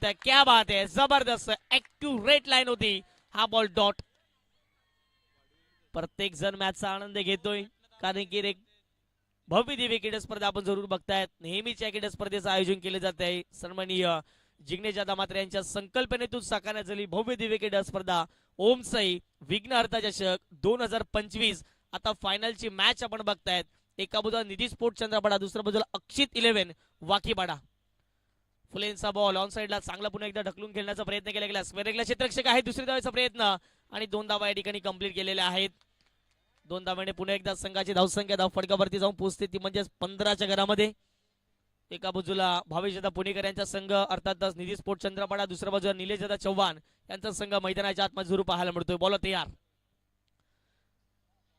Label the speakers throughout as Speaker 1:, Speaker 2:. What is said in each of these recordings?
Speaker 1: क्या बात आहे, जबरदस्त ऍक्युरेट लाईन होती. हा बॉल डॉट. प्रत्येक जण मॅचचा आनंद घेतोय कारण की एक भव्य दिव्य क्रीडा स्पर्धा आपण जरूर बघतायत. नेहमीच्या क्रीडा स्पर्धेचं आयोजन केले जात आहे. सन्माननीय जिग्नेश दादा मात्रे यांच्या संकल्पनेतून साकारण्यात झाली भव्य दिव्य क्रीडा स्पर्धा ओम साई विघ्नहर्ता चषक 2025. आता फायनलची मॅच आपण बघतायत. एका बाजूला निधी स्पोर्ट चंद्रपाडा, दुसऱ्या बाजूला अक्षित 11 वाकीपाडा. फुलेंचा बॉल ऑन साइडला चांगला पुन्हा एकदा ढकलून खेळण्याचा प्रयत्न केला गेला. स्क्वेअरला क्षेत्ररक्षक आहे, दुसरी धावाचा प्रयत्न आणि 2 धावा या ठिकाणी कंप्लीट केलेल्या आहेत. 2 धावांनी पुन्हा एकदा संघाची धावसंख्या धाव फडकावरती जाऊन पोहोचते, ती म्हणजे 15च्या घरामध्ये. एका बाजूला भावेशदा पुणेकर यांचा संघ अर्थातच निधी स्पोर्ट चंद्रपाडा, दुसऱ्या बाजूला निलेशदा चव्हाण यांचा संघ मैदानाच्या आतमध्ये जरूर पाहायला मिळतोय. बॉल तयार,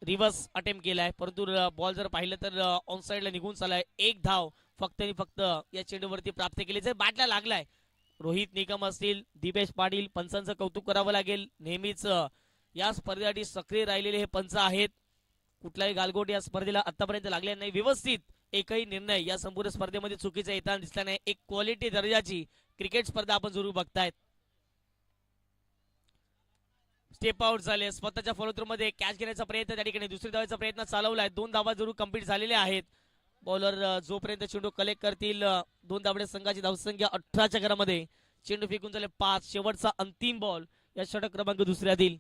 Speaker 1: रिव्हर्स अटेम्प्ट केलाय परंतु बॉल जर पाहिलं तर ऑन साइडला निघून चालाय. एक धाव फक्त आणि फक्त या चेंडूवरती प्राप्त केली. जर बॅटला लागलाय रोहित निकम असतील, दीपेश पाटील, पंचांचं कौतुक करावं लागेल. नेहमीच या स्पर्धेसाठी सक्रिय राहिलेले हे पंच आहेत. कुठलाही गालगोट या स्पर्धेला आतापर्यंत लागले नाही. व्यवस्थित एकही निर्णय या संपूर्ण स्पर्धेमध्ये चुकीचा येताना दिसला नाही. एक क्वालिटी दर्जाची क्रिकेट स्पर्धा आपण जरूर बघतायत. स्टेप आउट झाले, स्वतःच्या फॉलोथ्रू मध्ये कॅच घेण्याचा प्रयत्न त्या ठिकाणी, दुसरी धावाचा प्रयत्न चालवलाय. 2 धावा जरूर कंप्लीट झालेल्या आहेत. बॉलर जोपर्यंत चेंडू कलेक्ट करतील 2 धावडे संघाची धावसंख्या 18च्या घरामध्ये. चेंडू फेकून झाले 5. शेवटचा अंतिम बॉल या षटक क्रमांक दुसऱ्यातील.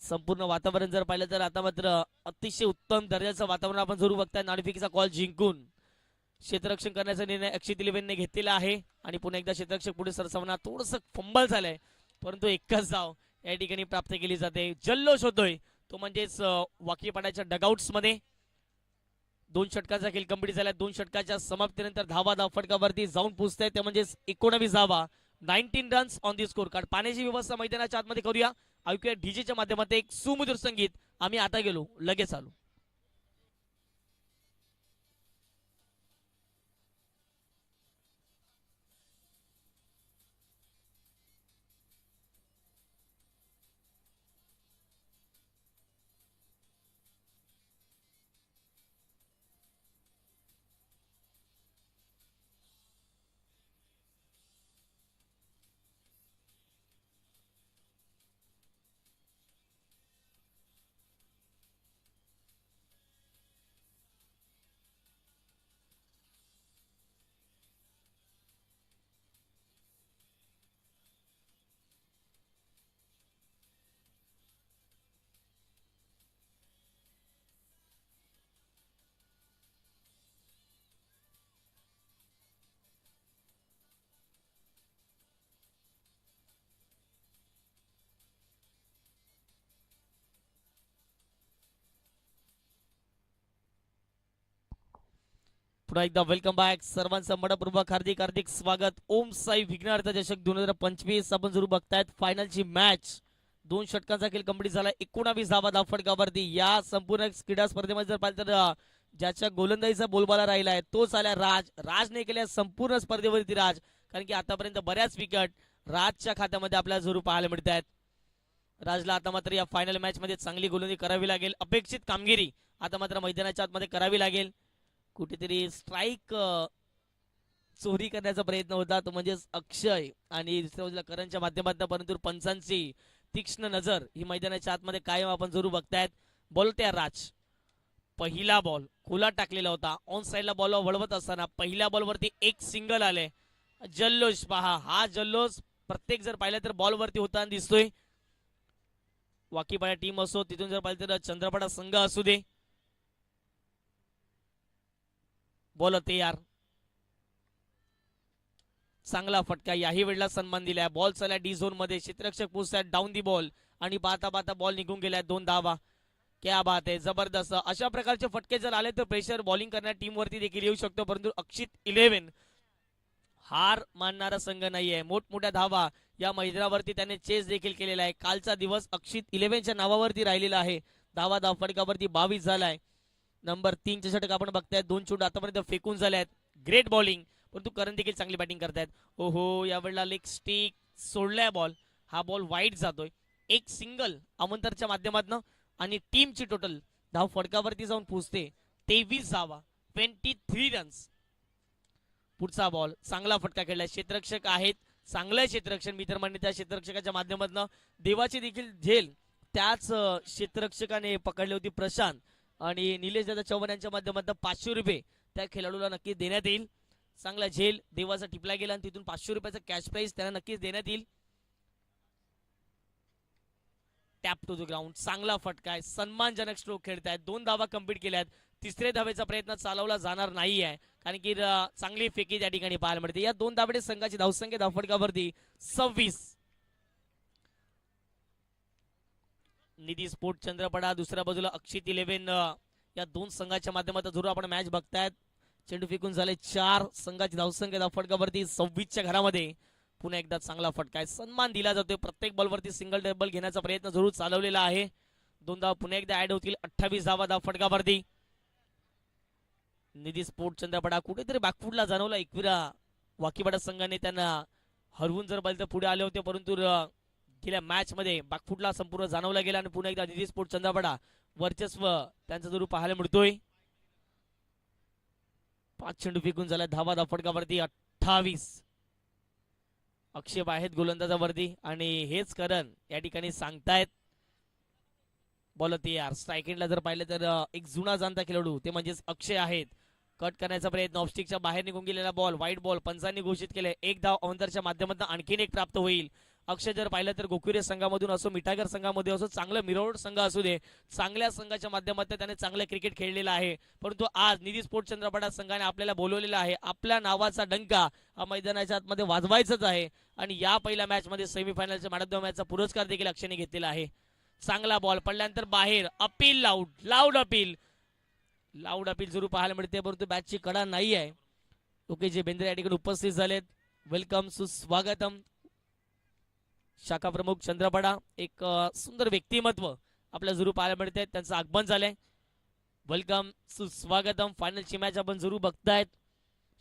Speaker 1: संपूर्ण वातावरण जर पाहिलं तर आता मात्र अतिशय उत्तम दर्जाचं वातावरण आपण जरूर बघताय. नाणेफेकीचा कॉल जिंकून क्षेत्ररक्षण करण्याचा निर्णय अक्षित 11 ने घेतलेला आहे आणि पुन्हा एकदा क्षेत्ररक्षक पुढे सरसावणार. थोडंसं फंबल झालंय परंतु एकच धाव या ठिकाणी प्राप्त केली जाते. जल्लोष होतोय तो म्हणजेच वाकीपाड्याच्या डगआउट्स मध्ये. 2 षटकाचा खेळ कंप्लीट झाला. 2 षटकाच्या समाप्तीनंतर धावा धाव फटकावरती जाऊन पोहोचताय, ते म्हणजेच 19 धावा, 19 runs on the score card. पाण्याची व्यवस्था मैदानाच्या आतमध्ये करूया. ऐकूया डीजेच्या माध्यमातून एक सुमधुर संगीत. आम्ही आता गेलो, लगेच आलो. पुन्हा एकदा वेलकम बॅक सर्वांचं मनपूर्वक हार्दिक हार्दिक स्वागत. ओम साई विघ्नहर्ता चषक 2025 आपण जरूर बघतायत. फायनलची मॅच 2 षटकांचा खेळ कंप्लीट झाला. 19 धावा धाव फटकावरती. या संपूर्ण क्रीडा स्पर्धेमध्ये जर पाहिलं तर ज्याच्या गोलंदाजीचा बोलबाला राहिला आहे तोच आला राजने केल्या संपूर्ण स्पर्धेवरती राज, कारण की आतापर्यंत बऱ्याच विकेट राजच्या खात्यामध्ये आपल्याला जरूर पाहायला मिळत आहेत. राजला आता मात्र या फायनल मॅच मध्ये चांगली गोलंदाजी करावी लागेल. अपेक्षित कामगिरी आता मात्र मैदानाच्या आतमध्ये करावी लागेल. कुठेतरी स्ट्राईक चोरी करण्याचा प्रयत्न होता तो म्हणजेच अक्षय आणि दुसऱ्या बाजूला करणच्या माध्यमातून, परंतु पंचांची तीक्ष्ण नजर ही मैदानाच्या आतमध्ये कायम आपण जरूर बघतायत. बॉल तयार राज. पहिला बॉल खुला टाकलेला होता. ऑन साइडला बॉल वळवत असताना पहिल्या बॉलवरती एक सिंगल आले. जल्लोष पहा, हा जल्लोष प्रत्येक जर पाहिलं तर बॉलवरती होताना दिसतोय. वाकीपाडा टीम असो, तिथून जर पाहिलं तर चंद्रपाडा संघ असू दे. बॉल तयार, चांगला फटका, याही वेळेला सन्मान दिलाय. बॉल चालला डी झोन मध्ये, क्षेत्ररक्षक पोहोचतात डाऊन दी बॉल आणि पाहता पाहता बॉल निघून गेलाय. 2 धावा. क्या बात आहे, जबरदस्त. अशा प्रकारचे फटके जर आले तर प्रेशर बॉलिंग करणाऱ्या टीम वरती देखील येऊ शकतो, परंतु अक्षित 11 हार मानणारा संघ नाहीये. मोठमोठ्या धावा या मैदानावरती त्याने चेस देखील केलेला आहे. कालचा दिवस अक्षित 11च्या नावावरती राहिलेला आहे. धावा धाव फटकावरती 22 झालाय. नंबर 3 चे षटक आपण बघतायत. 2 चेंडू आतापर्यंत फेकून झाले आहेत. ग्रेट बॉलिंग, परंतु करण देखील चांगली बॅटिंग करतायत. ओहो, यावेळेला लेग स्टिक सोडलाय बॉल. हा बॉल वाईड जातोय. एक सिंगल अमंतरच्या माध्यमातून आणि टीमची टोटल धाव फडकावरती जाऊन पोहोचते 23 धावा, 23 रन्स. पुढचा बॉल चांगला फटका खेळलाय, क्षेत्ररक्षक आहेत, चांगलं क्षेत्ररक्षण. मी तर म्हणणे त्या क्षेत्ररक्षकाच्या माध्यमातून देवाची देखील झेल त्याच क्षेत्ररक्षकाने पकडली होती प्रशांत. आणि निलेश दादा चव्हाण यांच्या माध्यमातून 500 रुपये त्या खेळाडूला नक्कीच देण्यात येईल. चांगला झेल देवाचा टिपला गेला आणि तिथून 500 रुपयाचा कॅश प्राइज त्यांना नक्कीच देण्यात येईल. टॅप टू द ग्राउंड, चांगला फटका आहे, सन्मानजनक स्ट्रोक खेळतायत, 2 धावा कंप्लीट केल्यात. तिसऱ्या धावेचा प्रयत्न चालवला जाणार नाही आहे कारण की चांगली फेकी त्या ठिकाणी पाहायला मिळते. या 2 धावडे संघाची धावसंख्या धावफटकावरती 26. निधी स्पोर्ट चंद्रपडा दुसऱ्या बाजूला अक्षित 11 या 2 संघाच्या माध्यमातून जरूर आपण मॅच बघतायत. चेंडू फेकून झाले 4. संघाची धावसंख्या धावफटकावरती 26च्या घरामध्ये. पुन्हा एकदा चांगला फटका आहे, सन्मान दिला जातोय. प्रत्येक बॉलवरती सिंगल डबल घेण्याचा प्रयत्न जरूर चालवलेला आहे. 2 धावा पुन्हा एकदा ऍड होतील. 28 धावा धावफटकावरती. निधी स्पोर्ट चंद्रपडा कुठेतरी बॅकफुटला जाणवला एकविरा वाकीपाडा संघाने त्यांना हरवून जर पाहिलं तर पुढे आले होते, परंतु गेल्या मॅच मध्ये बॅकफुटला संपूर्ण जाणवला गेला आणि पुन्हा एकदा निधी स्पोर्ट चंद्रपडा वर्चस्व त्यांचा जरूर पाहायला मिळतोय. 5 चेंडू फेकून झाला, धावा धावफटकावरती 28. आक्षेप आहेत गोलंदाजावरती आणि हेच करण या ठिकाणी सांगतायत. बॉल तयार, स्ट्राईक एंडला जर पाहिलं तर एक जुना जाणता खेळाडू ते म्हणजेच अक्षय आहेत. कट करण्याचा प्रयत्न, ऑफस्टिकच्या बाहेर निघून गेलेला बॉल, व्हाईट बॉल पंचांनी घोषित केले. 1 धाव अवंतरच्या माध्यमातून आणखीन एक प्राप्त होईल. अक्षय जर पाहिलं तर गोकुरे संघामधून असो, मिठागर संघामध्ये असो, चांगलं मिरवड संघ असू दे, चांगल्या संघाच्या माध्यमातून त्याने चांगलं क्रिकेट खेळलेलं आहे. परंतु आज निधी स्पोर्ट चंद्रपडा संघाने आपल्याला बोलवलेला आहे. आपल्या नावाचा डंका हा मैदानाच्या आतमध्ये वाजवायचाच आहे आणि या पहिल्या मॅच मध्ये सेमीफायनलच्या मॅन ऑफ द मॅचचा पुरस्कार देखील अक्षयने घेतलेला आहे. चांगला बॉल पडल्यानंतर बाहेर, अपील लाऊड अपील जरूर पाहायला मिळते, परंतु बॅटची कडा नाही आहे. ओके जे बेंद्रे या ठिकाणी उपस्थित झालेत, वेलकम सुस्वागतम. शाखा प्रमुख चंद्रपडा एक सुंदर व्यक्तिमत्व आपल्या जरूर पाहायला मिळते, त्यांचं आगमन झालंय. वेलकम सुस्वागतम. फायनलची मॅच आपण जरूर बघतायत.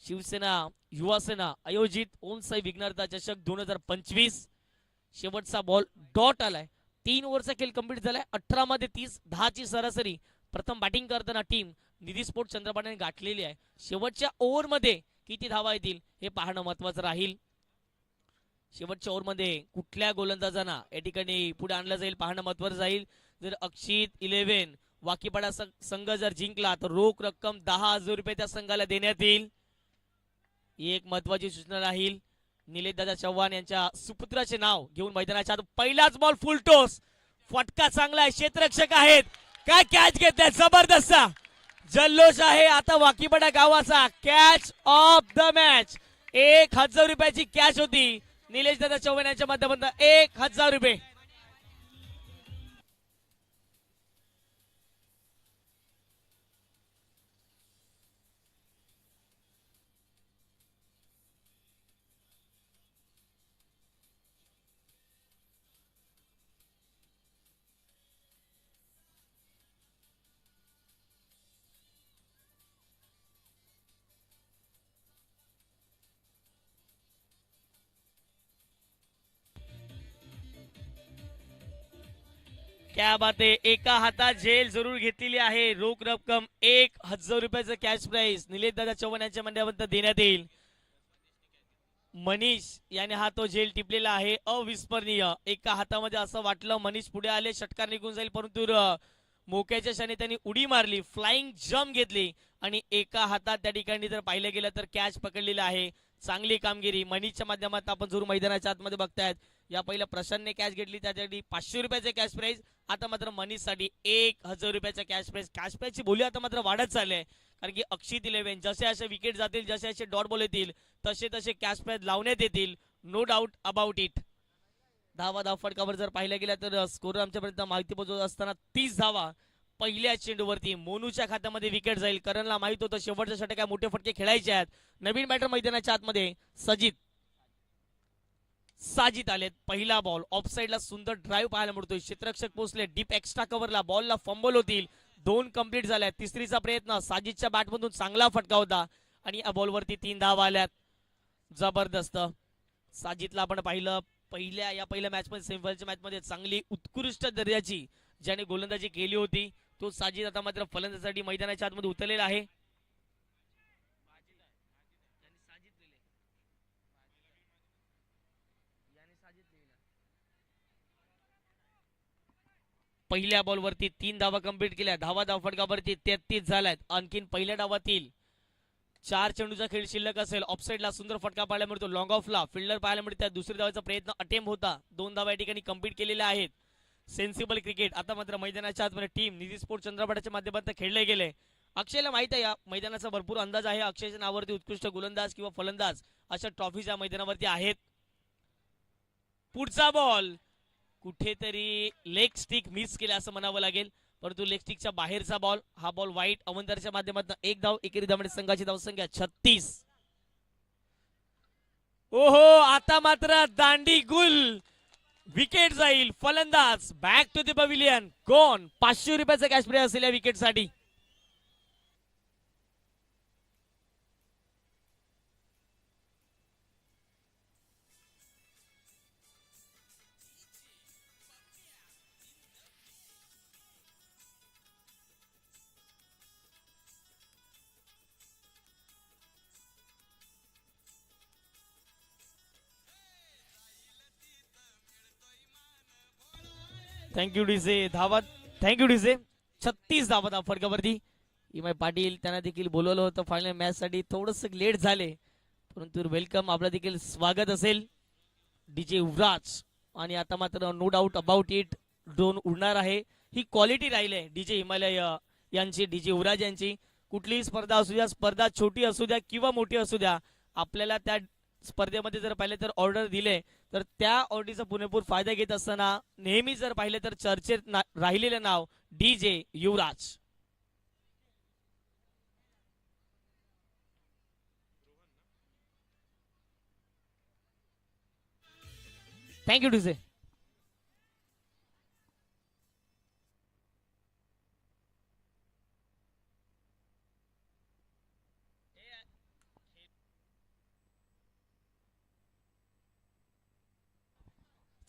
Speaker 1: शिवसेना युवासेना आयोजित ओम साई विघ्नहर्ता चषक 2025. शेवटचा बॉल डॉट आलाय. 3 ओव्हरचा खेळ कंप्लीट झालाय. 18 मध्ये 30, 10ची सरासरी. प्रथम बॅटिंग करताना टीम निधी स्पोर्ट चंद्रपडाने गाठलेली आहे. शेवटच्या ओव्हर मध्ये किती धावा येतील हे पाहणं महत्वाचं राहील. शेवटच्या ओव्हर मध्ये कुठल्या गोलंदाजांना या ठिकाणी पुढे आणलं जाईल पाहणं महत्वाचं राहील. जर अक्षित 11 वाकीपाडा संघ जर जिंकला तर रोख रक्कम 10,000 रुपये त्या संघाला देण्यात येईल. ही एक महत्वाची सूचना राहील. निलेश दादा चव्हाण यांच्या सुपुत्राचे नाव घेऊन मैदानाच्या आत पहिलाच बॉल फुल टॉस, फटका चांगला आहे, क्षेत्ररक्षक आहेत, काय कॅच घेतलाय, जबरदस्त जल्लोष आहे आता वाकीपाडा गावाचा. कॅच ऑफ द मॅच, 1,000 रुपयाची कॅच होती. निलेश दादा चव्हाण यांच्या माध्यमातून 1,000 रुपये. क्या बात आहे, एका हातात झेल जरूर घेतलेली आहे. रोख रक्कम 1,000 रुपयाचं कॅश प्राइस निलेश दादा चव्हाण यांच्या माध्यमातून देण्यात येईल. मनीष याने हा तो झेल टिपलेला आहे, अविस्मरणीय. एका हातामध्ये असं वाटलं मनीष पुढे आले, षटकार निघून जाईल, परंतु मोक्याच्या क्षणी त्यांनी उडी मारली, फ्लाइंग जम्प घेतली आणि एका हातात त्या ठिकाणी जर पाहिलं गेलं तर कॅच पकडलेला आहे. चांगली कामगिरी मनीषच्या माध्यमातून आपण जरूर मैदानाच्या आतमध्ये बघतायत. या पहिल्या प्रशांतने कॅच घेतली, त्यासाठी 500 रुपयाचे कॅश प्राइस. आता मात्र मनीषसाठी 1,000 रुपयाचा कॅश प्राइस. कॅश प्राइसची बोली आता मात्र वाढत चालली आहे, कारण की अक्षित 11 जसे असे विकेट जातील, जसे असे डॉट बॉल येतील, तसे तसे कॅश प्राइस लावण्यात येतील. No doubt about it. धाव फटकावर जर पाहिलं गेलं तर स्कोर आमच्यापर्यंत माहिती पोहोचवत असताना 30 धावा पहिल्या चेंडूवरती. मोनूच्या खात्यामध्ये विकेट जाईल. करणला माहित होतं शेवटच्या षटकात मोठे फटके खेळायचे आहेत. नवीन बॅटर मैदानाच्या आतमध्ये साजिद आलेत. पहिला बॉल ऑफ साइडला सुंदर ड्राईव्ह पाहायला मिळतोय. क्षेत्ररक्षक पोहोचले डीप एक्स्ट्रा कव्हरला, बॉलला फंबल होतील. 2 कंप्लीट झाल्या. तिसरीचा प्रयत्न साजिदच्या बॅटमधून चांगला फटका होता आणि या बॉलवरती 3 धावा आल्यात. जबरदस्त. साजिदला आपण पाहिलं या पहिल्या मॅच मध्ये, सेमीफायनलच्या मॅच मध्ये चांगली उत्कृष्ट दर्जाची ज्याने गोलंदाजी केली होती, तो साजिद आता मात्र फलंदाजीसाठी मैदानाच्या आतमध्ये उतरलेला आहे. पहिल्या बॉलवरती 3 धावा कंप्लीट केल्या. धावा फटकावरती 33 झाल्यात. आणखीन पहिल्या डावातील 4 चेंडूचा खेळ शिल्लक असेल. ऑफसाईडला सुंदर फटका पाहायला मिळतो. लॉंग ऑफला फिल्डर पाहायला मिळतात. दुसऱ्या धावाचा प्रयत्न अटेम्प्ट होता. 2 धावा या ठिकाणी कंप्लीट केलेल्या आहेत. सेन्सिबल क्रिकेट आता मात्र मैदानाच्या आतमध्ये टीम निधी स्पोर्ट चंद्रपाडाच्या माध्यमातून खेळले गेले. अक्षयला माहित आहे या मैदानाचा भरपूर अंदाज आहे. अक्षयच्या नावावरती उत्कृष्ट गोलंदाज किंवा फलंदाज अशा ट्रॉफीज या मैदानावरती आहेत. पुढचा बॉल कुठेतरी लेग स्टिक मिस केला असं म्हणावं लागेल, परंतु लेग स्टिकच्या बाहेरचा बॉल. हा बॉल वाईट. अवंतरच्या माध्यमातून 1 धाव. एकेरी धावणे संघाची धावसंख्या 36. ओहो, आता मात्र दांडी गुल. विकेट जाईल. फलंदाज बॅक टू द पॅव्हिलियन. कोण 500 रुपयाचा कॅश प्राइज असेल या विकेटसाठी. Thank you DJ. धावा. Thank you DJ. 36 धावा फटकावरती. इमाय पाटील त्यांना देखील बोलवलं होतं फायनल मॅच साठी. थोडस लेट झाले, परंतु वेलकम. आपलं देखील स्वागत असेल डीजे युवराज. आणि आता मात्र no doubt about it drone उडणार आहे. ही क्वालिटी राहिली आहे डीजे हिमालय यांची, डीजे युवराज यांची. कुठलीही स्पर्धा असू द्या, स्पर्धा छोटी असू द्या किंवा मोठी असू द्या, आपल्याला त्या स्पर्धेमध्ये जर पाहिले तर ऑर्डर दिले तर त्या ऑर्डरचा पुरेपूर फायदा घेत असताना नेहमी जर पाहिले तर चर्चेत राहिलेले नाव डीजे युवराज. Thank you DJ.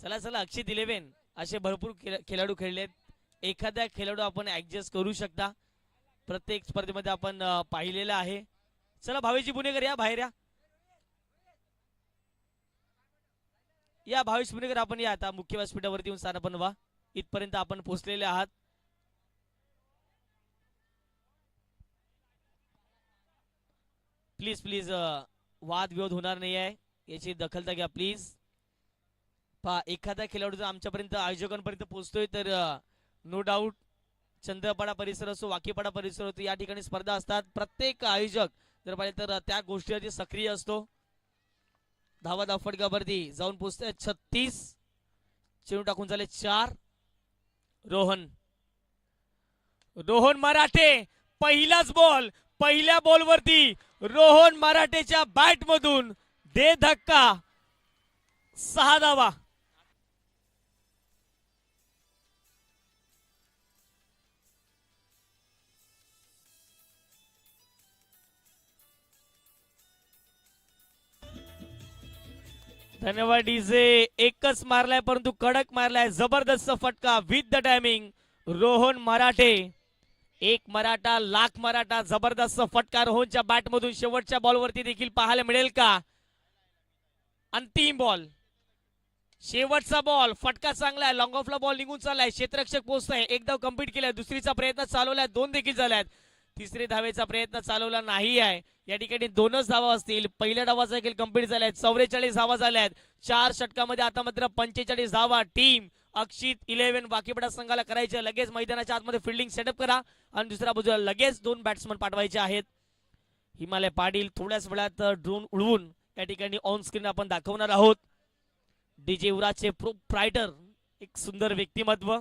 Speaker 1: चला चला, अक्षित 11 असे भरपूर खेळाडू खेळलेत. एखाद्या खेळाडू आपण ऍडजस्ट करू शकता. प्रत्येक स्पर्धेमध्ये आपण पाहिलेलं आहे. चला भावेशजी पुणेकर या बाहेर या. या भावेश पुणेकर आपण या आता मुख्य व्यासपीठावरती येऊन स्थान बनवा. इथपर्यंत आपण पोहोचलेले आहात. प्लीज प्लीज वाद विरोध होणार नाही आहे याची दखलता घ्या प्लीज. पहा, एखादा खेळाडू जर आमच्यापर्यंत आयोजकांपर्यंत पोहोचतोय तर नो डाऊट चंद्रपाडा परिसर असो, वाकीपाडा परिसर असो, या ठिकाणी स्पर्धा असतात. प्रत्येक आयोजक जर पाहिजे तर त्या गोष्टीवरती सक्रिय असतो. धावा फटकावरती जाऊन पोहोचते 36. चेंडू टाकून झाले 4. रोहन मराठे. पहिलाच बॉल. पहिल्या बॉलवरती रोहन मराठेच्या बॅट मधून दे धक्का. 6 धावा. धन्यवाद डीजे. एकच मारलाय परंतु कडक मारलाय. जबरदस्त फटका विथ द टायमिंग. रोहन मराठे. एक मराठा लाख मराठा. जबरदस्त फटका रोहनच्या बॅट मधून. शेवटच्या बॉलवरती देखील पाहायला मिळेल का. अंतिम बॉल. शेवटचा बॉल. फटका चांगला आहे. लॉंग ऑफला बॉल निघून चाललाय. क्षेत्ररक्षक पोहोचताय. एक धाव कंप्लीट केलाय. दुसरीचा प्रयत्न चालवलाय. 2 देखील झाल्यात. तिसरे धावेचा प्रयत्न चालवला नाही आहे. या ठिकाणी 2च धावा असतील. पहिल्या डावाचा देखील कंप्लीट झालाय. 44 धावा झाल्यात 4 षटकामध्ये. आता मात्र 45 धावा. टीम अक्षित 11 वाकीपाडा संघाला करायचे. लगेच मैदानाच्या आतमध्ये फिल्डिंग सेटअप करा आणि दुसऱ्या बाजूला लगेच 2 बॅट्समन पाठवायचे आहेत. हिमालय पाटील थोड्याच वेळात ड्रोन उडवून या ठिकाणी ऑन स्क्रीन आपण दाखवणार आहोत. डीजे युवराजचे प्रोप्रायटर, एक सुंदर व्यक्तिमत्व.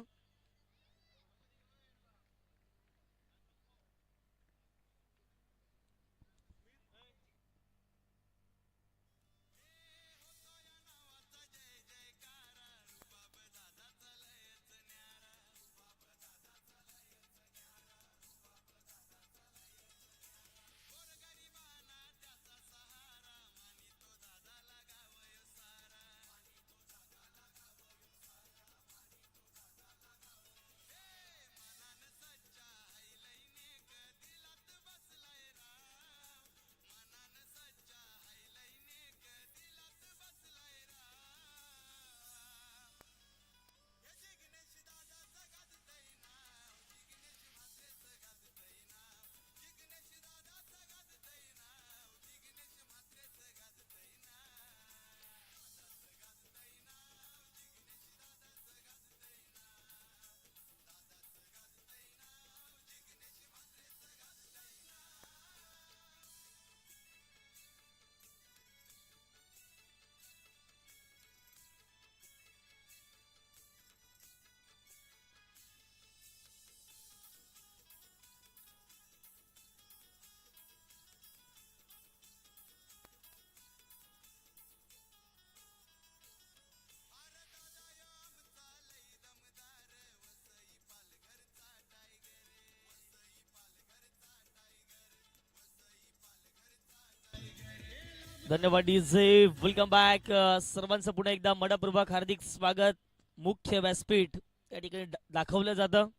Speaker 1: धन्यवाद डीजे. Welcome back. सर्वांचं पुन्हा एकदा मडपूर्वक हार्दिक स्वागत. मुख्य व्यासपीठ या ठिकाणी दाखवलं जातं.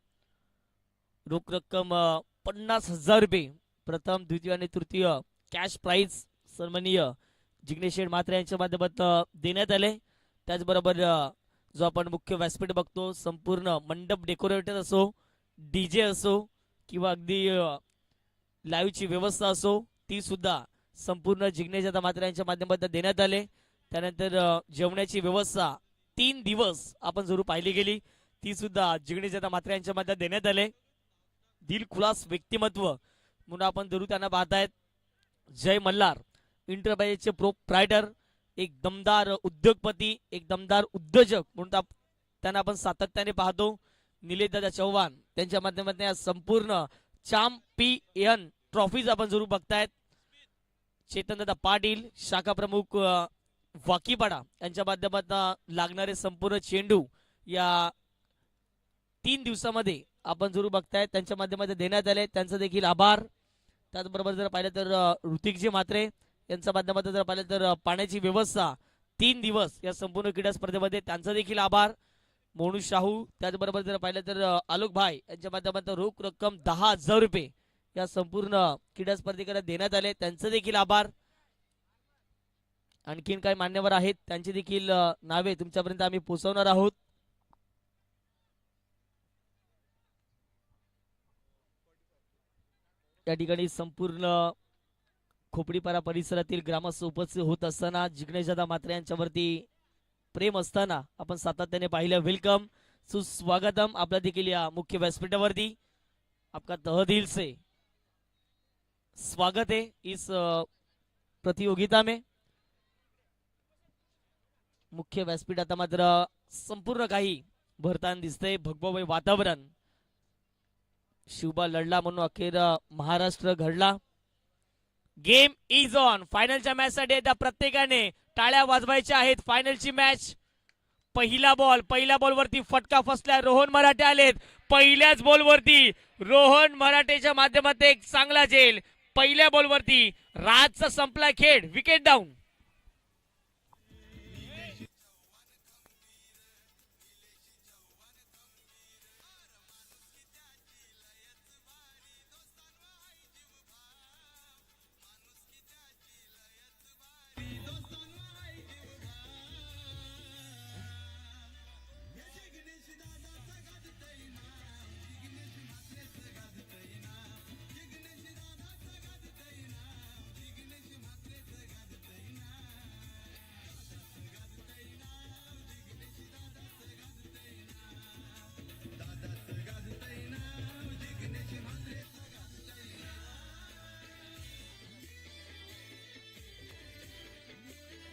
Speaker 1: रोख रक्कम 50,000 रुपये प्रथम, द्वितीय आणि तृतीय कॅश प्राइज सन्माननीय जिग्नेश शेठ म्हात्रे यांच्या माध्यमातून देण्यात आले. त्याचबरोबर जो आपण मुख्य व्यासपीठ बघतो, संपूर्ण मंडप डेकोरेटर असो, डीजे असो किंवा अगदी लाईव्हची व्यवस्था असो, ती सुद्धा संपूर्ण जिग्नेश दादा म्हात्रे यांच्या माध्यमातून देण्यात आले. त्यानंतर जेवणाची व्यवस्था 3 दिवस आपण जरूर पाहिली गेली, ती सुद्धा जिग्नेश दादा म्हात्रे यांच्या माध्यमातून देण्यात आले. दिलखुलास व्यक्तिमत्व म्हणून आपण जरूर त्यांना पाहतायत. जय मल्हार इंटरप्राइजचे प्रोप्रायटर, एक दमदार उद्योगपती, एक दमदार उद्योजक म्हणून त्यांना आपण सातत्याने पाहतो. निलेश दादा चव्हाण त्यांच्या माध्यमातून या संपूर्ण चॅम्पियन ट्रॉफीज आपण जरूर बघतायत. चेतन दादा पाटील शाखा प्रमुख वाकीपाडा यांच्या माध्यमातून लागणारे संपूर्ण चेंडू या 3 दिवसामध्ये आपण जरूर बघतायत त्यांच्या माध्यमातून देण्यात आले. त्यांचं देखील आभार. त्याचबरोबर जर पाहिलं तर ऋतिकजी म्हात्रे यांच्या माध्यमातून जर पाहिलं तर पाण्याची व्यवस्था 3 दिवस या संपूर्ण क्रीडा स्पर्धेमध्ये, त्यांचा देखील आभार. मोनू शाहू, त्याचबरोबर जर पाहिलं तर आलोक भाई यांच्या माध्यमातून रोख रक्कम 10,000 रुपये या संपूर्ण क्रीडा स्पर्धेकडे देण्यात आले, त्यांचे देखील आभार. आणखीन काही मान्यवर आहेत, त्यांची देखील नावे तुमच्यापर्यंत आम्ही पोहोचवणार आहोत. या ठिकाणी संपूर्ण खोपडीपारा परिसरातील ग्रामस्थ उपस्थित होत असताना, जिग्नेश दादा म्हात्रे यांच्यावरती प्रेम असताना आपण सातत्याने पाहिलं. वेलकम, सुस्वागतम आपला देखील या मुख्य व्यासपीठावरती. आपका तहदिल से स्वागत है इस प्रतियोगिता में. मुख्य व्यासपीठ आता मात्र संपूर्ण काही भरताना दिसतंय. भगभोय वातावरण. शिवबा लढला म्हणून अखेर महाराष्ट्र घडला. Game is on. फायनलच्या मॅच साठी आता प्रत्येकाने टाळ्या वाजवायच्या आहेत. फायनलची मॅच. पहिला बॉल वरती फटका फसला. रोहन मराठे आलेत. पहिल्याच बॉल वरती रोहन मराठेच्या माध्यमातून एक चांगला झेल. पहिल्या बॉल वरती राजचा संपला खेळ. Wicket down.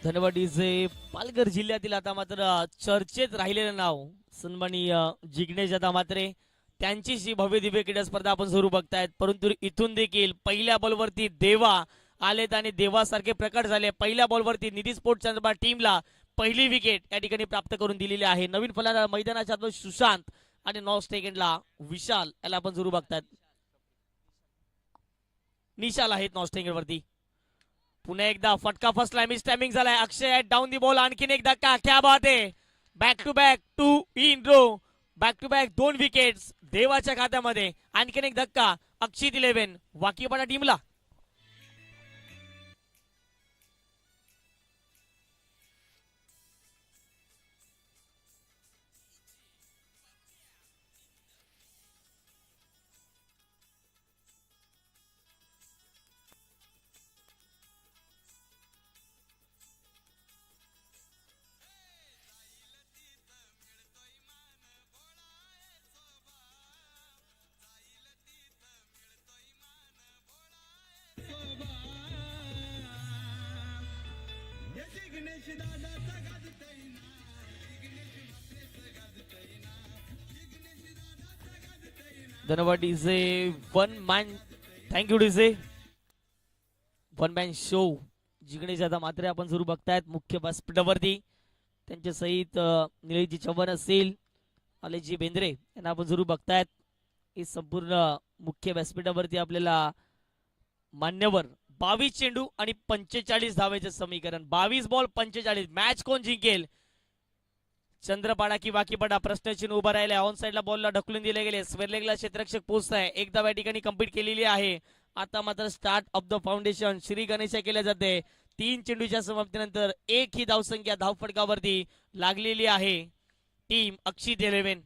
Speaker 1: धन्यवाद डीजे. पालघर जिल्ह्यातील आता मात्र चर्चेत राहिलेलं नाव सन्माननीय जिग्नेश दादा म्हात्रे, त्यांची जी भव्य दिव्य क्रीडा स्पर्धा आपण सुरू बघतायत. परंतु इथून देखील पहिल्या बॉलवरती देवा आलेत आणि देवासारखे प्रकट झाले. पहिल्या बॉलवरती निधी स्पोर्ट्स चंद्रबा टीमला पहिली विकेट या ठिकाणी प्राप्त करून दिलेली आहे. नवीन फलंदाज मैदानाच्या आत सुशांत आणि नॉन स्टेकंडला विशाल याला आपण सुरू बघतायत. निशाल आहेत नॉन स्टेकंडवरती. पुन्हा एकदा फटका फसलाय. मिस टायमिंग झालाय. Akshay down the ball. आणखीन एक धक्का. क्या बात आहे. Back to back 2 in row. Back to back 2 wickets देवाच्या खात्यामध्ये. आणखीन एक धक्का. अक्षित 11 वाकीपाडा टीमला. धन्यवाद DJ. One man. Thank you DJ. One man show Jignesh दादा म्हात्रे आपण सुरू बघतायत मुख्य व्यासपीठावरती. त्यांच्या सहित निलेशजी चव्हाण असेल, आलेशजी बेंद्रे यांना आपण सुरू बघतायत. हे संपूर्ण मुख्य व्यासपीठावरती आपल्याला मान्यवर 22 चेंडू आणि 45 धावेचे समीकरण. 22 बॉल 45. मॅच कोण जिंकेल? चंद्रपाडा की वाकीपाडा प्रश्नचिन्ह उभा राहिले. ऑन साइडला बॉलला ढकलून दिले गेले. स्क्वेअरलेगला क्षेत्ररक्षक पोहोचताय. एकदा या ठिकाणी कंप्लीट केलेली आहे. आता मात्र start of the foundation Shri Ganesha केल्या जाते. 3 चेंडूच्या समाप्तीनंतर एक ही धावसंख्या धावफटकावरती लागलेली आहे टीम अक्षित 11.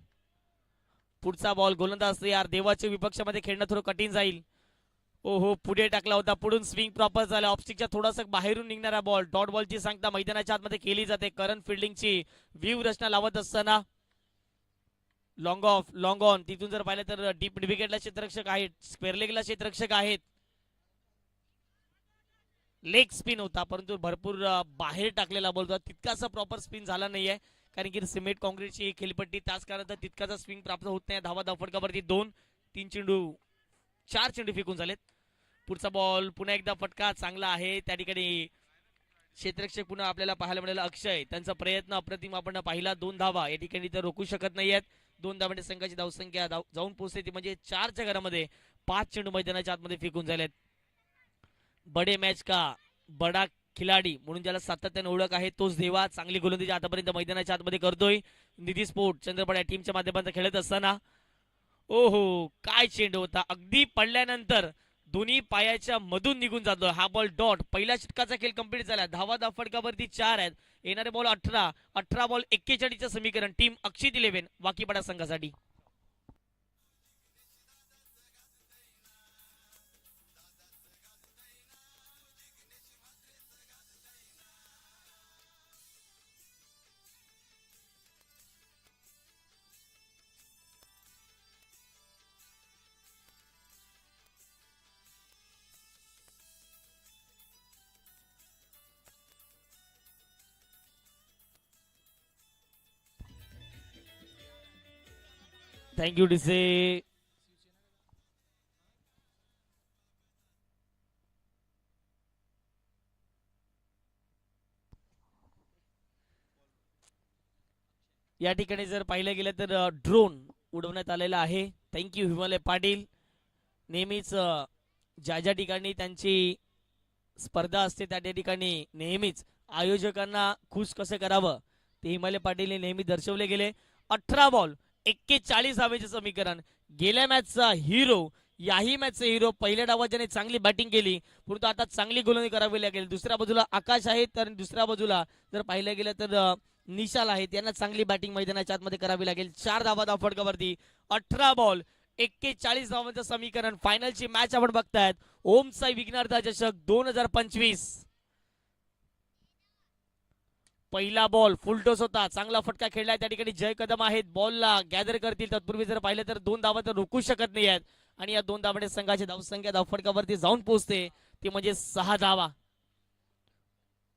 Speaker 1: पुढचा बॉल गोलंदाज यार देवाच्या विपक्षामध्ये खेळणं थोडं कठीण जाईल. ओहो, पुढे टाकला होता. पुढून स्विंग प्रॉपर झाला. ऑफस्टिकच्या थोडासा बाहेरून निघणारा बॉल. डॉट बॉलची सांगता मैदानाच्या आतमध्ये केली जाते. करंट फिल्डिंगची व्ह्यू रचना लावत असताना लॉंग ऑफ लॉंग ऑन. तिथून जर पाहिलं तर डीप विकेटला क्षेत्ररक्षक आहेत. स्क्वेअर लेगला क्षेत्ररक्षक आहेत. लेग स्पिन होता परंतु भरपूर बाहेर टाकलेला बॉल होता. तितकासा प्रॉपर स्पिन झाला नाहीये कारण की सिमेंट कॉन्क्रीटची खेळपट्टी त्याच कारण तितकाचा स्विंग प्राप्त होत नाही. धावा धावफटकावरती 2 3 चेंडू 4 चेंडू फेकून झालेत. पुढचा बॉल पुन्हा एकदा फटका चांगला आहे. त्या ठिकाणी क्षेत्ररक्षक पुन्हा आपल्याला पाहायला मिळाला अक्षय. त्यांचा प्रयत्न अप्रतिम आपण पाहिला. 2 धावा या ठिकाणी तर रोखू शकत नाहीयेत. 2 धावांची संघाची धावसंख्या जाऊन पोहोचते ती म्हणजे 4च्या घरामध्ये 5 चेंडू मैदानाच्या आतमध्ये फेकून झालेत. बडे मॅच का बडा खिलाडी म्हणून ज्याला सातत्याने ओळख आहे तोच देवा. चांगली गोलंदाजी आतापर्यंत मैदानाच्या आतमध्ये करतोय. निधी स्पोर्ट चंद्रपाडा टीमच्या माध्यमातून खेळत असताना ओहो, काय चेंडू होता. अगदी पडल्यानंतर दोन्ही पायाच्या मधून निघून जातो हा बॉल. डॉट. पहिल्या षटकाचा खेळ कंप्लीट झाला. धावा धावफटकावरती 4 आहेत. येणारे बॉल 18. 18 बॉल 41चं समीकरण टीम अक्षित 11 वाकीपाडा संघासाठी. थँक्यू डिसे. या ठिकाणी जर पाहिलं गेलं तर ड्रोन उडवण्यात आलेला आहे. थँक्यू हिमालय पाटील. नेहमीच ज्या ज्या ठिकाणी त्यांची स्पर्धा असते त्या ठिकाणी नेहमीच आयोजकांना खुश कसं करावं ते हिमालय पाटील नेहमी दर्शवले गेले. 18 बॉल 41 धावेचे समीकरण. गेल्या मॅचचा हिरो याही मॅचचा हिरो पहिल्या डावात ज्याने चांगली बॅटिंग केली परंतु आता चांगली गोलंदाजी करावी लागेल. दुसऱ्या बाजूला आकाश आहेत तर दुसऱ्या बाजूला जर पाहिलं गेलं तर निशाल आहेत. यांना चांगली बॅटिंग मैदानाच्या आतमध्ये करावी लागेल. 4 धावा धावफटकावरती 18 बॉल 41 धावांचं समीकरण. फायनलची मॅच आपण बघतायत. ओम साई विघ्नहर्ता चषक 2025. पहिला बॉल फुलटॉस होता. चांगला फटका खेळलाय. त्या ठिकाणी जय कदम आहेत. बॉलला गॅदर करतील. तत्पूर्वी जर पाहिलं तर 2 धावा तर रोखू शकत नाही आहेत आणि या 2 धावांनी संघाची धावसंख्या धावफटकावरती जाऊन पोहोचते ती म्हणजे 6 धावा.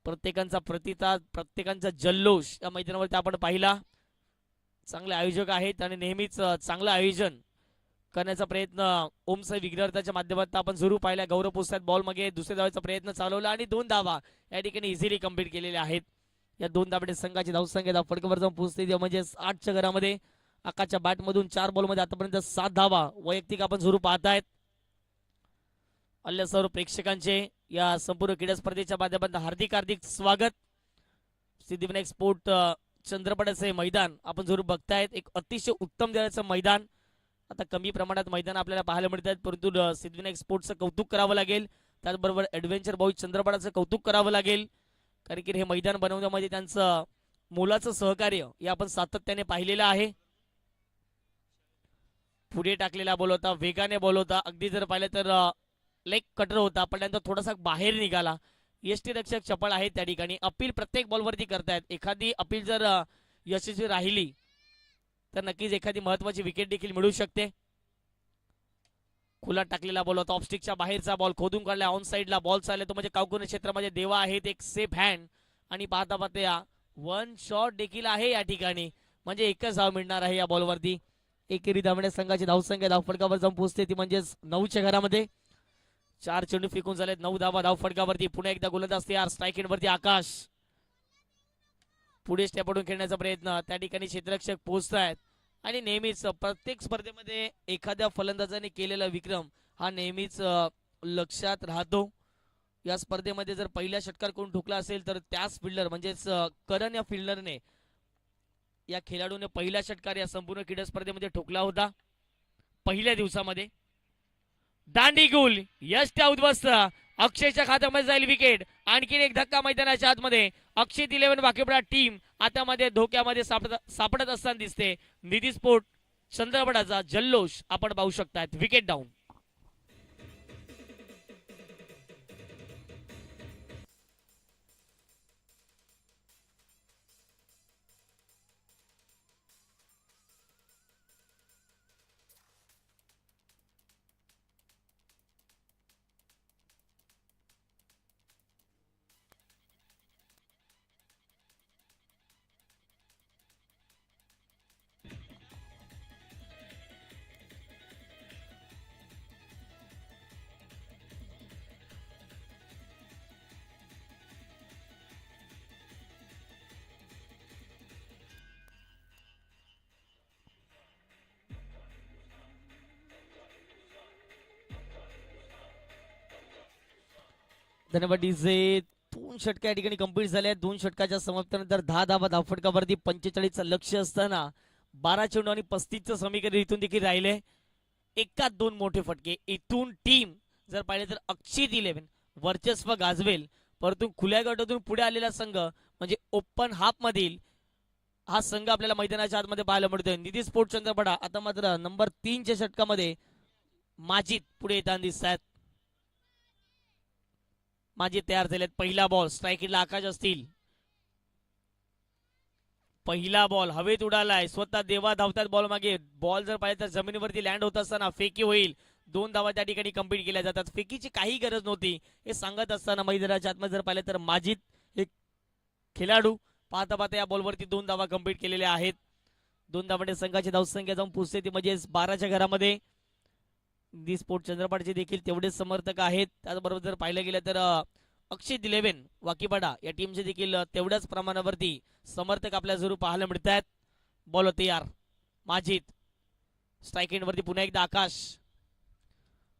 Speaker 1: प्रत्येकांचा प्रतिसाद प्रत्येकांचा जल्लोष या मैदानावरती आपण पाहिला. चांगले आयोजक आहेत आणि नेहमीच चांगलं आयोजन करण्याचा प्रयत्न ओम साई विघ्नहर्ताच्या माध्यमातून आपण जरूर पाहिला. गौरव पोस्टात बॉल मागे दुसऱ्या धावाचा प्रयत्न चालवला आणि 2 धावा या ठिकाणी इझिली कंप्लीट केलेल्या आहेत. या 2 धावांनी संघाची धावसंख्या धावफटकावर जाऊन पोहोचते म्हणजे 8च्या घरामध्ये. आकाशच्या बॅटमधून 4 बॉलमध्ये आतापर्यंत 7 धावा वैयक्तिक आपण जरूर पाहतायत. अल्ल्या सर्व प्रेक्षकांचे या संपूर्ण क्रीडा स्पर्धेच्या माध्यमातून हार्दिक हार्दिक स्वागत. सिद्धिविनायक स्पोर्ट चंद्रपाड्याचे मैदान आपण जरूर बघतायत. एक अतिशय उत्तम दर्जाचं मैदान. आता कमी प्रमाणात मैदान आपल्याला पाहायला मिळतात परंतु सिद्धिविनायक स्पोर्टचं कौतुक करावं लागेल. त्याचबरोबर ॲडव्हेंचर बॉईज चंद्रपाड्याचं कौतुक करावं लागेल कारण की हे मैदान बनवण्यामध्ये त्यांचं मोलाचं सहकार्य हे आपण सातत्याने पाहिलेलं आहे. पुढे टाकलेला बॉल होता. वेगाने बॉल होता. अगदी जर पाहिलं तर लेग कटर होता पण त्यानंतर थोडासा बाहेर निघाला. यष्टी रक्षक चपळ आहेत त्या ठिकाणी. अपील प्रत्येक बॉलवरती करतायत. एखादी अपील जर यशस्वी राहिली तर नक्कीच एखादी महत्वाची विकेट देखील मिळू शकते. खुला टाकलेला बॉल होता. ऑफस्टिकच्या बाहेरचा बॉल खोदून काढला. ऑन साइडला बॉल चालला तो म्हणजे कावकुने क्षेत्रामध्ये देवा आहेत. एक सेफ हँड आणि पाहता पाहता 1 शॉट देखील आहे या ठिकाणी म्हणजे एकच धाव मिळणार आहे या बॉलवरती. एकेरी धावण्या संघाची धावसंख्या धावफटकावर जाऊन पोहोचते ती म्हणजे 9च्या घरामध्ये. 4 चेंडू फेकून झालेत. 9 धावा धावफटकावरती. पुन्हा एकदा गोलंदाज तयार. स्ट्राईक एंडवरती आकाश. पुढे स्टेपवरून खेळण्याचा प्रयत्न. त्या ठिकाणी क्षेत्ररक्षक पोहोचतायत आणि नेहमीच प्रत्येक स्पर्धेमध्ये एखाद्या फलंदाजाने केलेला विक्रम हा नेहमीच लक्षात राहतो. या स्पर्धेमध्ये जर पहिल्या षटकार कोण ठोकला असेल तर त्याच फिल्डर म्हणजेच करण या फिल्डरने या खेळाडूने पहिला षटकार या संपूर्ण क्रीडा स्पर्धेमध्ये ठोकला होता पहिल्या दिवसामध्ये. दांडी गुल यश त्या उद्ध्वस्त अक्षयच्या खात्यामध्ये जाईल विकेट. आणखीन एक धक्का मैदानाच्या आतमध्ये. अक्षित 11 वाकीपडा टीम आतामध्ये धोक्यामध्ये सापडत असताना दिसते. निधी स्पोर्ट चंद्रपडाचा जल्लोष आपण पाहू शकतात. Wicket down. धन्यवाद डीजे. 2 षटका या ठिकाणी कंप्लीट झाले आहेत. 2 षटकाच्या समाप्तीनंतर 10 धावा धावफटकावरती 45चं लक्ष असताना 12 चेंडू आणि 35चं समीकरण इथून देखील राहिले. एकात 2 मोठे फटके. इथून टीम जर पाहिले तर अक्षित 11 वर्चस्व गाजवेल. परंतु खुल्या गटातून पुढे आलेला संघ म्हणजे ओपन हाफ मधील हा संघ आपल्याला मैदानाच्या आतमध्ये पाहायला मिळतोय. निधी स्पोर्ट चंद्रपडा आता मात्र नंबर 3च्या षटकामध्ये माजिद पुढे येताना दिसत आहेत. माजिद तयार झालेत. पहिला बॉल स्ट्रायकिंगला आकाश असतील. पहिला बॉल हवेत उडालाय. स्वतः देवा धावतात बॉल मागे. बॉल जर पाहिजे तर जमिनीवरती लँड होत असताना फेकी होईल. 2 धावा त्या ठिकाणी कंप्लीट केल्या जातात. फेकीची काही गरज नव्हती हे सांगत असताना मैदानाच्या आतमध्ये जर पाहिलं तर माजिद एक खेळाडू पाहता पाहता या बॉलवरती 2 धावा कंप्लीट केलेल्या आहेत. 2 धावांनी संघाची धावसंख्या जाऊन पोहोचते ती म्हणजे 12च्या घरामध्ये. दी स्पोर्ट चंद्रपाडचे देखील तेवढेच समर्थक आहेत. त्याचबरोबर जर पाहिलं गेलं तर अक्षित 11 वाकीपाडा या टीमचे देखील तेवढ्याच प्रमाणावरती समर्थक आपल्याला जरूर पाहायला मिळत आहेत. बॉल तयार. माजिद स्ट्राईक एंडवरती पुन्हा एकदा आकाश.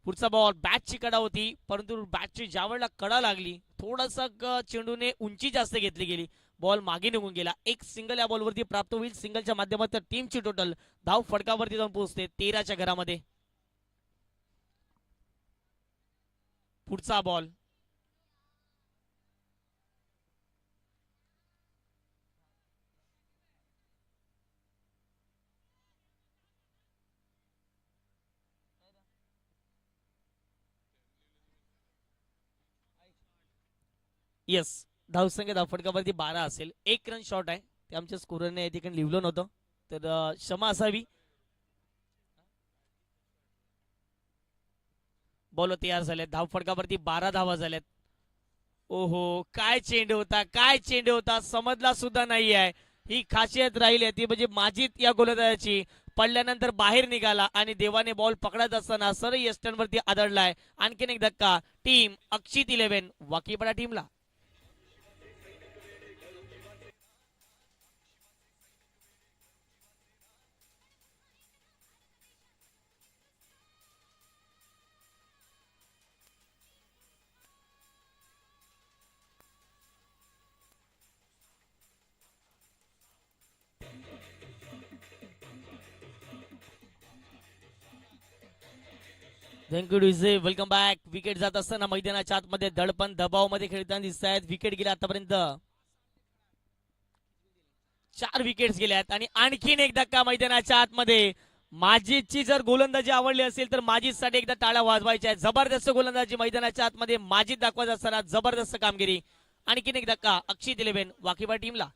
Speaker 1: पुढचा बॉल बॅटची कडा होती परंतु बॅटची ज्यावेळेला कडा लागली थोडासा चेंडूने उंची जास्त घेतली गेली. बॉल मागे निघून गेला. एक सिंगल या बॉलवरती प्राप्त होईल. सिंगलच्या माध्यमातून टीमची टोटल धाव फटकावरती जाऊन पोहोचते 13च्या घरामध्ये. पुढचा बॉल यस धावसंख्या धावफटकावरती 12 असेल. 1 रन शॉट आहे ते आमच्या स्कोररने या ठिकाणी लिहिलं नव्हतं तर क्षमा असावी. बॉल तयार झाले. धावफटकावरती 12 धावा झाल्यात. ओहो काय चेंडू होता. काय चेंडू होता समजला सुद्धा नाही आहे. ही खासियत राहिली ती म्हणजे माजिद या गोलंदाजाची. पडल्यानंतर बाहेर निघाला आणि देवाने बॉल पकडत असताना सरळ यस्टनवरती आदळलाय. आणखीन एक धक्का. टीम अक्षित 11 वाकीपाडा टीमला. Thank you DJ. Welcome back. Wicket जात असताना मैदानाच्या आतमध्ये दडपण दबाव मध्ये खेळताना दिसत आहेत. विकेट गेल्या आतापर्यंत 4 विकेट्स गेल्यात आणि आणखीन एक धक्का मैदानाच्या आतमध्ये. माजिदची जर गोलंदाजी आवडली असेल तर माजिदसाठी एकदा टाळ्या वाजवायच्या आहेत. जबरदस्त गोलंदाजी मैदानाच्या आतमध्ये माजिद दाखवत असताना जबरदस्त कामगिरी. आणखीन एक धक्का अक्षित 11 वाकीबा टीमला.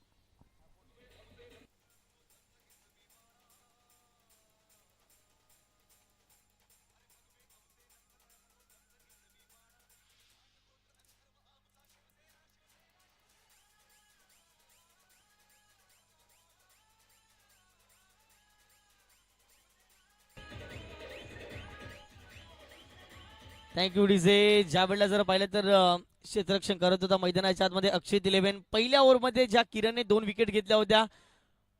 Speaker 1: Thank you DJ. ज्या वेळेला जर पाहिलं तर क्षेत्ररक्षण करत होता मैदानाच्या आतमध्ये अक्षित 11. पहिल्या ओव्हरमध्ये ज्या किरणने 2 विकेट घेतल्या होत्या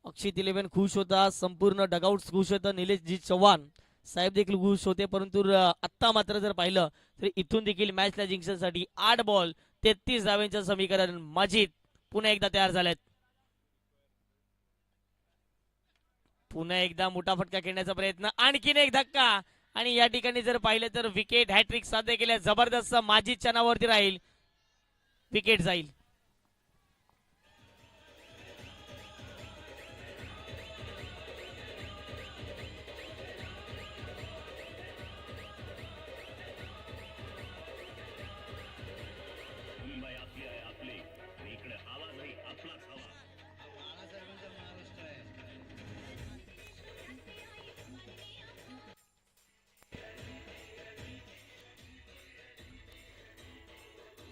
Speaker 1: अक्षित 11 खुश होता. संपूर्ण डगआउट खुश होता. निलेश जी चव्हाण साहेब देखील खुश होते, परंतु आत्ता मात्र जर पाहिलं तर इथून देखील मॅचला जिंकण्यासाठी 8 बॉल 33 धावांचं समीकरण माजिद पुन्हा एकदा तयार झालेत. पुन्हा एकदा मोठा फटका खेळण्याचा प्रयत्न, आणखीन एक धक्का, आणि या ठिकाणी जर पाहिलं तर विकेट हॅट्रिक साध्य केल्या. जबरदस्त माजिदच्या नावावरती राहील, विकेट जाईल.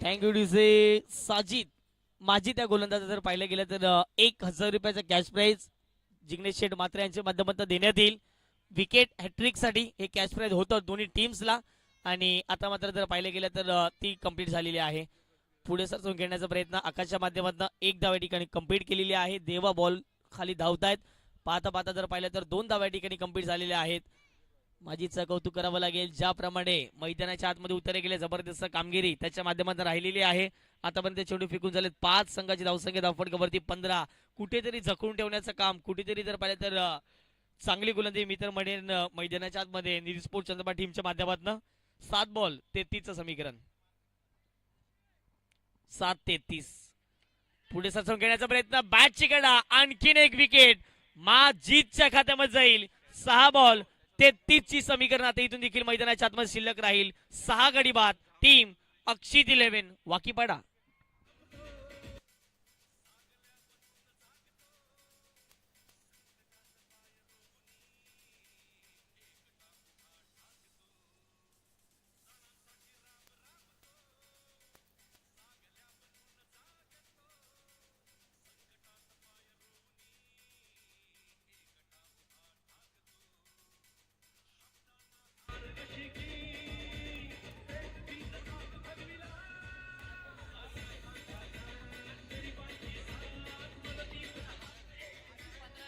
Speaker 1: Thank you DJ Sajid. माझी त्या गोलंदाजा जर पाहिलं गेलं तर 1,000 रुपयाचा कॅश प्राइज जिग्नेश शेठ मात्र यांच्या माध्यमातून देण्यात येईल. विकेट हॅट्रिक साठी हे कॅश प्राइज होतं दोन्ही टीम्सला, आणि आता मात्र जर पाहिलं गेलं तर ती कंप्लीट झालेली आहे. पुढे सरसून घेण्याचा प्रयत्न आकाशच्या माध्यमातून एक धाव या ठिकाणी कंप्लीट केलेली आहे. देवा बॉल खाली धावतायत. पाहता पाहता जर पाहिलं तर 2 धाव या ठिकाणी कंप्लीट झालेल्या आहेत. माजीचं कौतुक करावं लागेल, ज्याप्रमाणे मैदानाच्या आतमध्ये उतरले गेले जबरदस्त कामगिरी त्याच्या माध्यमातून राहिलेली आहे. आतापर्यंत चेंडू फेकून झालेत 5 संघाची धावसंख्या धावफटकावरती 15. कुठेतरी जखून ठेवण्याचं काम, कुठेतरी जर पाहिलं तर चांगली गोलंदाजी मी तर म्हणेन मैदानाच्या आतमध्ये निधी स्पोर्ट्स चंद्रपाड टीमच्या माध्यमातून. 7 बॉल 33चं समीकरण, 7-33. पुढे सरसवून घेण्याचा प्रयत्न, बॅट चिकडा, आणखीन एक विकेट माजीदच्या खात्यामध्ये जाईल. 6 बॉल 33ची समीकरण आता इथून देखील मैदानाच्या आतमध्ये शिल्लक राहील. 6 गडी बाद. Team Akshit 11 Wakipada.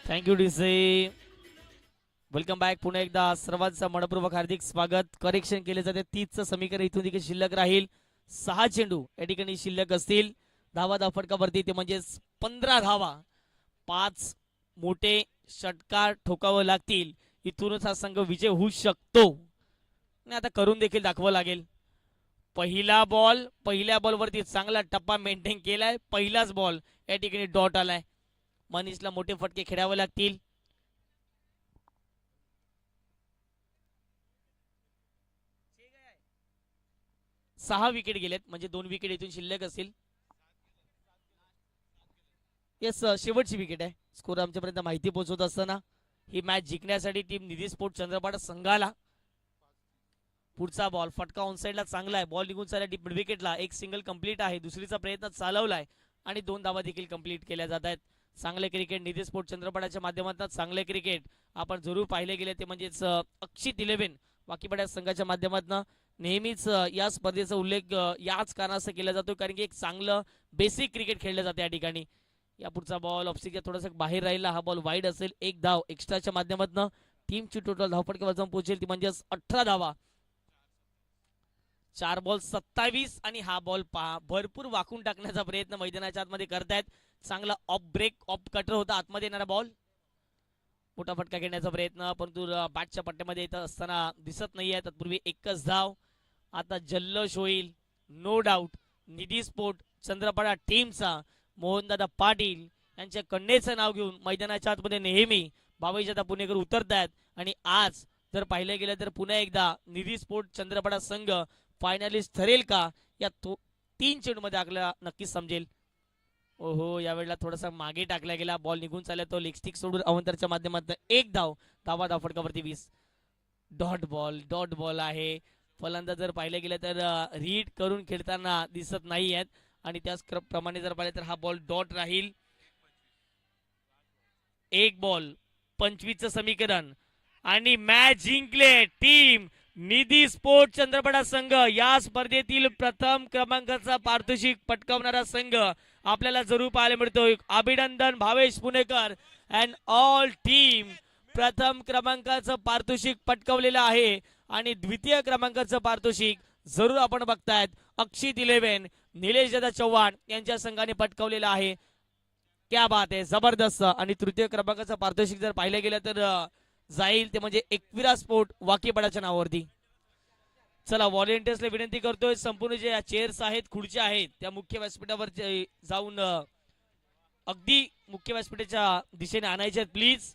Speaker 1: Thank you DJ. Welcome back. पुन्हा एकदा सर्वांचं मनपूर्वक हार्दिक स्वागत. करेक्शन केले जाते. 30चं समीकरण इथून देखील शिल्लक राहील. 6 चेंडू या ठिकाणी शिल्लक असतील. धावा धावफटकावरती ते म्हणजेच 15 धावा. 5 मोठे षटकार ठोकावं लागतील, इथूनच हा संघ विजय होऊ शकतो. आणि आता करून देखील दाखवावं लागेल. पहिला बॉल, पहिल्या बॉलवरती चांगला टप्पा मेंटेन केलाय. पहिलाच बॉल या ठिकाणी डॉट आलाय. मनीषला मोठे फटके खेळावे लागतील. सहा विकेट गेलेत, म्हणजे 2 विकेट इथून शिल्लक असतील. येस, शेवटची विकेट आहे. स्कोर आमच्यापर्यंत माहिती पोहोचवत असताना ही मॅच जिंकण्यासाठी टीम निधी स्पोर्ट चंद्रपाड संघाला. पुढचा बॉल फटका ऑन साइडला चांगला आहे. बॉल निघून चालला डीप विकेटला. एक सिंगल कंप्लीट आहे. दुसरीचा प्रयत्न चालवलाय आणि 2 धावा देखील कंप्लीट केल्या जात आहेत. चांगले क्रिकेट निधी स्पोर्ट चंद्रपाडाच्या माध्यमातून. चांगले क्रिकेट आपण जरूर पाहिले गेले ते म्हणजेच अक्षित 11 वाकीपाडा संघाच्या माध्यमातून. नेहमीच या स्पर्धेचा उल्लेख याच कारणास्तव केला जातो कारण की एक चांगलं बेसिक क्रिकेट खेळलं जाते या ठिकाणी. या पुढचा बॉल ऑफस्टिकच्या थोडासा बाहेर राहिला. हा बॉल वाईड असेल. 1 धाव एक्स्ट्राच्या माध्यमातून. टीमची टोटल धावफटका जाऊन पोहोचेल ती म्हणजेच 18 धावा. 4 बॉल 27. आणि हा बॉल भरपूर वाकून टाकण्याचा प्रयत्न मैदानाच्या आतमध्ये करतायत. चांगला ऑफ ब्रेक ऑफ कटर होता आतमध्ये येणारा बॉल. मोठा फटका घेण्याचा प्रयत्न, परंतु बॅटच्या पट्ट्यामध्ये येत असताना दिसत नाहीये. तत्पूर्वी एकच धाव. आता जल्लोष होईल नो डाऊट. निधी स्पोर्ट चंद्रपाडा टीमचा मोहनदादा पाटील यांच्या कन्येचं नाव घेऊन मैदानाच्या आतमध्ये नेहमी बाबाईजादा पुणेकर उतरतायत. आणि आज जर पाहिलं गेलं तर पुन्हा एकदा निधी स्पोर्ट चंद्रपाडा संघ फायनलिस्ट ठरेल का या 3 चेंडूमध्ये आपल्याला नक्कीच समजेल. ओहो, यावेळेला थोडासा मागे टाकला गेला. बॉल निघून चालला तो लेग स्टिक सोडून अवंतरच्या माध्यमातून 1 धाव. धावा धावफटकावरती 20. डॉट बॉल आहे. फलंदाज जर पाहिलं गेलं तर रीड करून खेळताना दिसत नाही आहेत आणि त्याच प्रमाणे जर पाहिलं तर हा बॉल डॉट राहील. 1 बॉल 25चं समीकरण आणि मॅच जिंकले टीम निधी स्पोर्ट चंद्रपाडा संघ. या स्पर्धेतील प्रथम क्रमांकाचा पारितोषिक पटकावणारा संघ आपल्याला जरूर पाहायला मिळतोय. अभिनंदन भावेश पुणेकर अँड ऑल टीम. प्रथम क्रमांकाचं पारितोषिक पटकावलेलं आहे आणि द्वितीय क्रमांकाचं पारितोषिक जरूर आपण बघतायत अक्षित 11 निलेश दादा चव्हाण यांच्या संघाने पटकावलेलं आहे. क्या बात आहे, जबरदस्त. आणि तृतीय क्रमांकाचं पारितोषिक जर पाहिलं गेलं तर जाईल ते म्हणजे एकविरा स्पोर्ट वाकीपाड्याच्या नावावरती. चला व्हॉलेंटियर्सला विनंती करतोय संपूर्ण जे चेअर्स आहेत खुर्च्या आहेत त्या मुख्य व्यासपीठावर जाऊन अगदी मुख्य व्यासपीठाच्या दिशेने आणायचे आहेत प्लीज.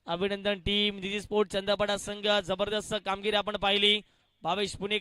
Speaker 1: अभिनंदन टीम दिदी स्पोर्ट चंदापाडा संघ, जबरदस्त कामगिरी आपण पाहिली. भावेश पुणे